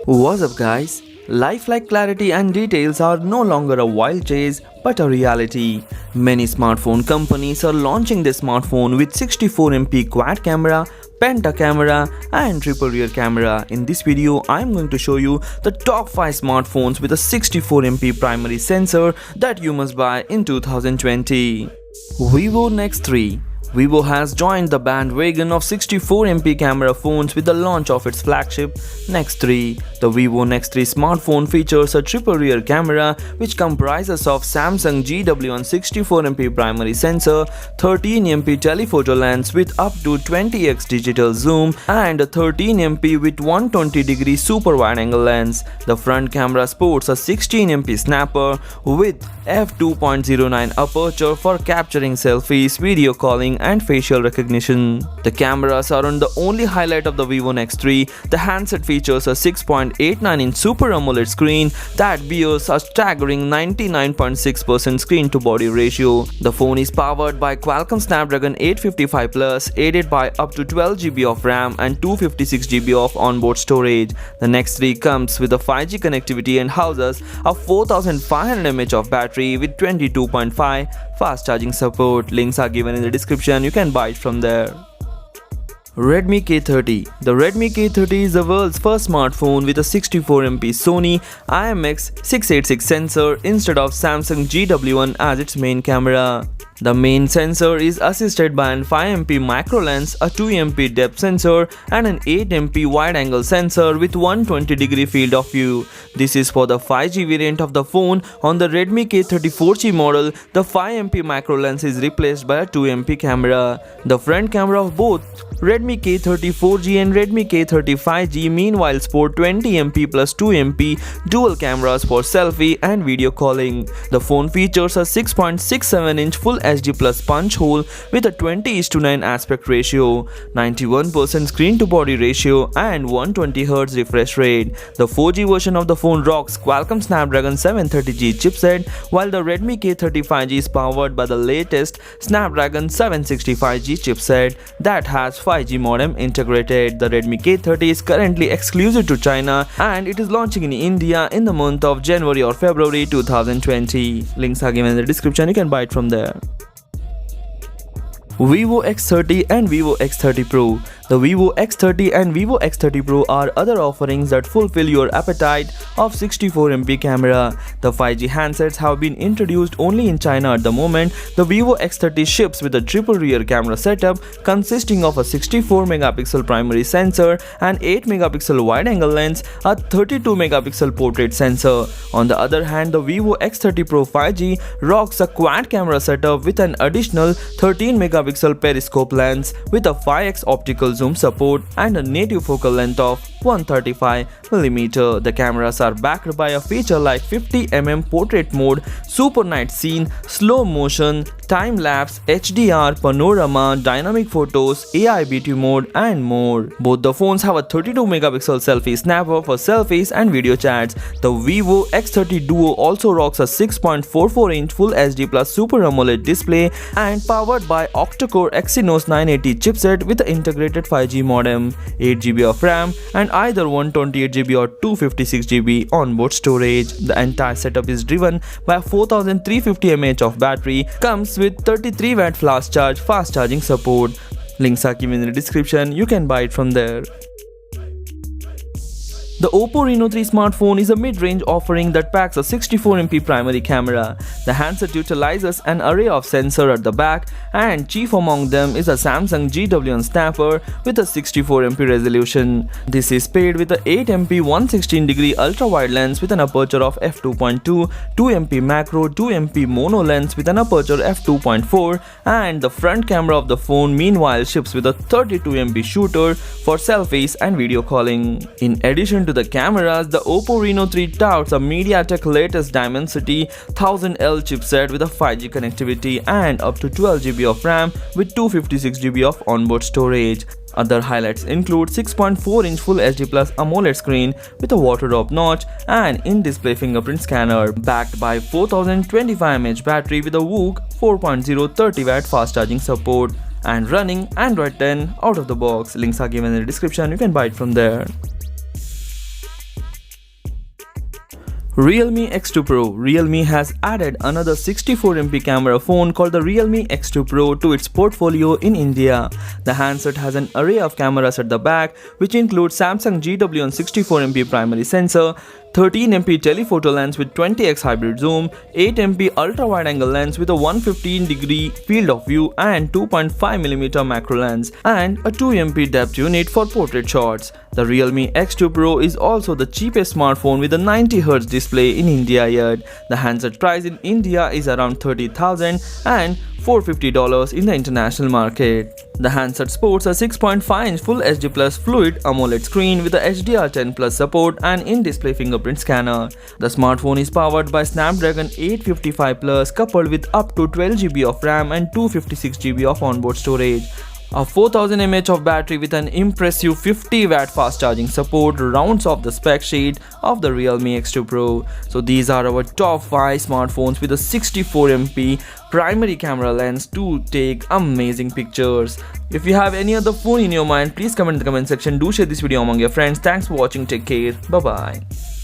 What's up, guys? Lifelike clarity and details are no longer a wild chase but a reality. Many smartphone companies are launching their smartphone with 64MP quad camera, penta camera and triple rear camera. In this video, I am going to show you the top 5 smartphones with a 64MP primary sensor that you must buy in 2020. Vivo Nex 3. Vivo has joined the bandwagon of 64MP camera phones with the launch of its flagship Nex 3. The Vivo Nex 3 smartphone features a triple rear camera which comprises of Samsung GW1 64MP primary sensor, 13MP telephoto lens with up to 20x digital zoom and a 13MP with 120-degree super wide-angle lens. The front camera sports a 16MP snapper with f2.09 aperture for capturing selfies, video calling and facial recognition. The cameras aren't the only highlight of the Vivo Nex 3. The handset features a 6.89-inch Super AMOLED screen that bears a staggering 99.6% screen-to-body ratio. The phone is powered by Qualcomm Snapdragon 855 Plus, aided by up to 12GB of RAM and 256GB of onboard storage. The Nex 3 comes with a 5G connectivity and houses a 4500 mAh of battery with 22.5 fast charging support. Links are given in the description. You can buy it from there. Redmi K30. The Redmi K30 is the world's first smartphone with a 64MP Sony IMX686 sensor instead of Samsung GW1 as its main camera. The main sensor is assisted by an 5MP macro lens, a 2MP depth sensor and an 8MP wide-angle sensor with 120-degree field of view. This is for the 5G variant of the phone. On the Redmi K30 4G model, the 5MP macro lens is replaced by a 2MP camera. The front camera of both Redmi K30 4G and Redmi K30 5G meanwhile sport 20MP plus 2MP dual cameras for selfie and video calling. The phone features a 6.67-inch Full HD Plus punch hole with a 20:9 aspect ratio, 91% screen-to-body ratio and 120Hz refresh rate. The 4G version of the phone rocks Qualcomm Snapdragon 730G chipset, while the Redmi K30 5G is powered by the latest Snapdragon 765G chipset that has 5G modem integrated. The Redmi K30 is currently exclusive to China and it is launching in India in the month of January or February 2020. Links are given in the description. You can buy it from there. Vivo X30 and Vivo X30 Pro. The Vivo X30 and Vivo X30 Pro are other offerings that fulfill your appetite of 64MP camera. The 5G handsets have been introduced only in China at the moment. The Vivo X30 ships with a triple rear camera setup consisting of a 64MP primary sensor, an 8MP wide-angle lens, a 32MP portrait sensor. On the other hand, the Vivo X30 Pro 5G rocks a quad camera setup with an additional 13MP periscope lens with a 5x optical zoom support and a native focal length of 135mm. The cameras are backed by a feature like 50mm portrait mode, super night scene, slow motion, time lapse, HDR, panorama, dynamic photos, AI beauty mode and more. Both the phones have a 32MP selfie snapper for selfies and video chats. The Vivo X30 Duo also rocks a 6.44-inch Full HD Plus Super AMOLED display and powered by octa-core Exynos 980 chipset with the integrated 5G modem, 8GB of RAM and either 128GB or 256GB onboard storage. The entire setup is driven by a 4350 mAh of battery, comes with 33W fast charging support. Links are given in the description. You can buy it from there. The Oppo Reno 3 smartphone is a mid-range offering that packs a 64MP primary camera. The handset utilizes an array of sensors at the back and chief among them is a Samsung GW1 snapper with a 64MP resolution. This is paired with a 8MP 116-degree ultra-wide lens with an aperture of f2.2, 2MP macro, 2MP mono lens with an aperture f2.4 and the front camera of the phone meanwhile ships with a 32MP shooter for selfies and video calling. In addition to the cameras, the Oppo Reno 3 touts a MediaTek latest Dimensity 1000L chipset with a 5G connectivity and up to 12GB of RAM with 256GB of onboard storage. Other highlights include 6.4-inch Full HD Plus AMOLED screen with a water drop notch and in-display fingerprint scanner, backed by 4025mAh battery with a Whoop 4.0 30W fast charging support and running Android 10 out of the box. Links are given in the description. You can buy it from there. Realme X2 Pro. Realme has added another 64MP camera phone called the Realme X2 Pro to its portfolio in India. The handset has an array of cameras at the back, which include Samsung GW on 64MP primary sensor, 13MP telephoto lens with 20x hybrid zoom, 8MP ultra-wide-angle lens with a 115-degree field of view and 2.5mm macro lens, and a 2MP depth unit for portrait shots. The Realme X2 Pro is also the cheapest smartphone with a 90Hz display in India yet. The handset price in India is around 30,000 and $450 in the international market. The handset sports a 6.5-inch Full HD Plus Fluid AMOLED screen with a HDR10 Plus support and in-display fingerprint scanner. The smartphone is powered by Snapdragon 855 Plus coupled with up to 12GB of RAM and 256GB of onboard storage. A 4000 mAh of battery with an impressive 50W fast charging support rounds off the spec sheet of the Realme X2 Pro. So these are our top 5 smartphones with a 64MP primary camera lens to take amazing pictures. If you have any other phone in your mind, please comment in the comment section. Do share this video among your friends. Thanks for watching. Take care. Bye bye.